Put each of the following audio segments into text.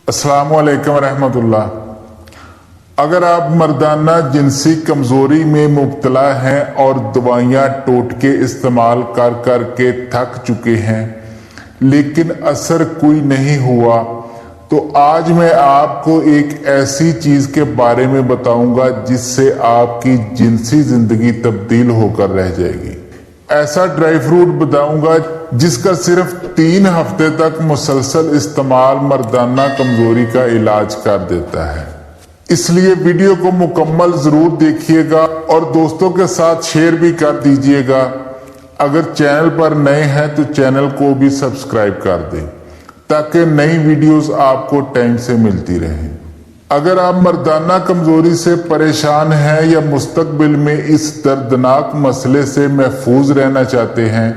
अस्सलाम वालेकुम रहमतुल्लाह। अगर आप मर्दाना जिनसी कमजोरी में मुब्तला हैं और दवाइयाँ टोटके इस्तेमाल कर कर के थक चुके हैं लेकिन असर कोई नहीं हुआ, तो आज मैं आपको एक ऐसी चीज के बारे में बताऊंगा जिससे आपकी जिनसी जिंदगी तब्दील होकर रह जाएगी। ऐसा ड्राई फ्रूट बताऊंगा जिसका सिर्फ 3 हफ्ते तक मुसलसल इस्तेमाल मर्दाना कमजोरी का इलाज कर देता है। इसलिए वीडियो को मुकम्मल जरूर देखिएगा और दोस्तों के साथ शेयर भी कर दीजिएगा। अगर चैनल पर नए हैं तो चैनल को भी सब्सक्राइब कर दें ताकि नई वीडियोस आपको टाइम से मिलती रहें। अगर आप मर्दाना कमजोरी से परेशान हैं या मुस्तकबिल में इस दर्दनाक मसले से महफूज रहना चाहते हैं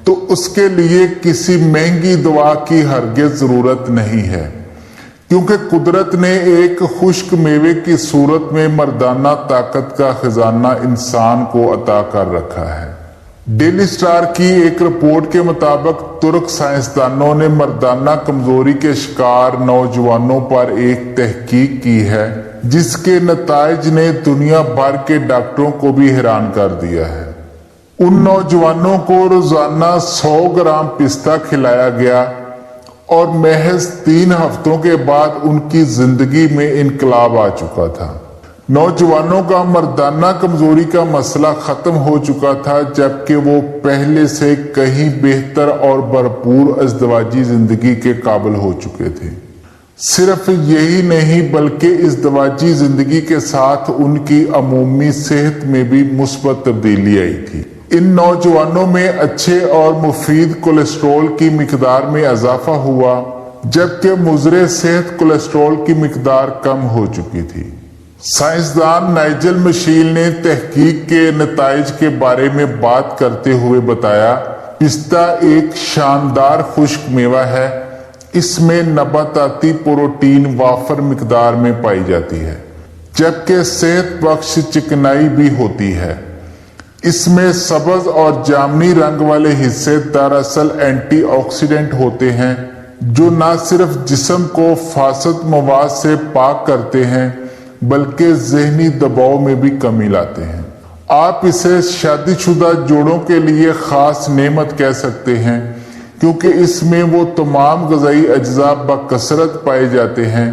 तो उसके लिए किसी महंगी दवा की हरगिज़ जरूरत नहीं है, क्योंकि कुदरत ने एक खुश्क मेवे की सूरत में मर्दाना ताकत का खजाना इंसान को अता कर रखा है। डेली स्टार की एक रिपोर्ट के मुताबिक तुर्क साइंसदानों ने मर्दाना कमजोरी के शिकार नौजवानों पर एक तहकीक की है जिसके नताइज ने दुनिया भर के डॉक्टरों को भी हैरान कर दिया है। उन नौजवानों को रोजाना 100 ग्राम पिस्ता खिलाया गया और महज 3 हफ्तों के बाद उनकी जिंदगी में इनकलाब आ चुका था। नौजवानों का मर्दाना कमजोरी का मसला खत्म हो चुका था, जबकि वो पहले से कहीं बेहतर और भरपूर अज़दवाजी जिंदगी के काबिल हो चुके थे। सिर्फ यही नहीं बल्कि इज़दवाजी जिंदगी के साथ उनकी अमूमी सेहत में भी मुस्बत तब्दीली आई थी। इन नौजवानों में अच्छे और मुफीद कोलेस्ट्रॉल की मिकदार में इजाफा हुआ, जबकि मुज़रे सेहत कोलेस्ट्रॉल की मिकदार कम हो चुकी थी। साइंसदान नाइजल मशील ने तहकीक के नताइज के बारे में बात करते हुए बताया, पिस्ता एक शानदार खुश्क मेवा है। इसमें नबाताती प्रोटीन वाफर मिकदार में पाई जाती है, जबकि सेहत बख्श चिकनाई भी होती है। इसमें सब्ज और जामनी रंग वाले हिस्से दरअसल एंटीऑक्सीडेंट होते हैं जो न सिर्फ जिस्म को फासद मवाद से पाक करते हैं बल्कि जहनी दबाव में भी कमी लाते हैं। आप इसे शादीशुदा जोड़ों के लिए खास नेमत कह सकते हैं, क्योंकि इसमें वो तमाम ग़िज़ाई अज्जा बकसरत पाए जाते हैं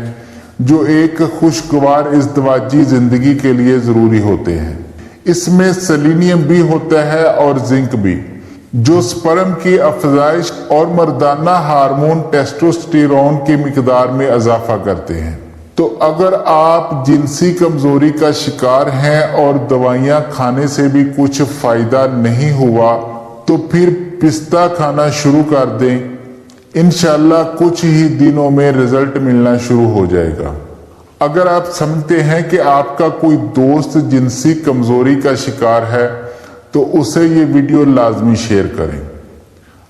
जो एक खुशगवार इज़दवाजी जिंदगी के लिए ज़रूरी होते हैं। इसमें सेलेनियम भी होता है और जिंक भी, जो स्पर्म की अफजाइश और मर्दाना हार्मोन टेस्टोस्टेरोन की मिकदार में इजाफा करते हैं। तो अगर आप जिनसी कमजोरी का शिकार हैं और दवाइयाँ खाने से भी कुछ फायदा नहीं हुआ तो फिर पिस्ता खाना शुरू कर दें। इंशाल्लाह कुछ ही दिनों में रिजल्ट मिलना शुरू हो जाएगा। अगर आप समझते हैं कि आपका कोई दोस्त जिनसी कमजोरी का शिकार है तो उसे ये वीडियो लाजमी शेयर करें।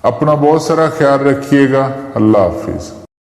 अपना बहुत सारा ख्याल रखिएगा। अल्लाह हाफिज।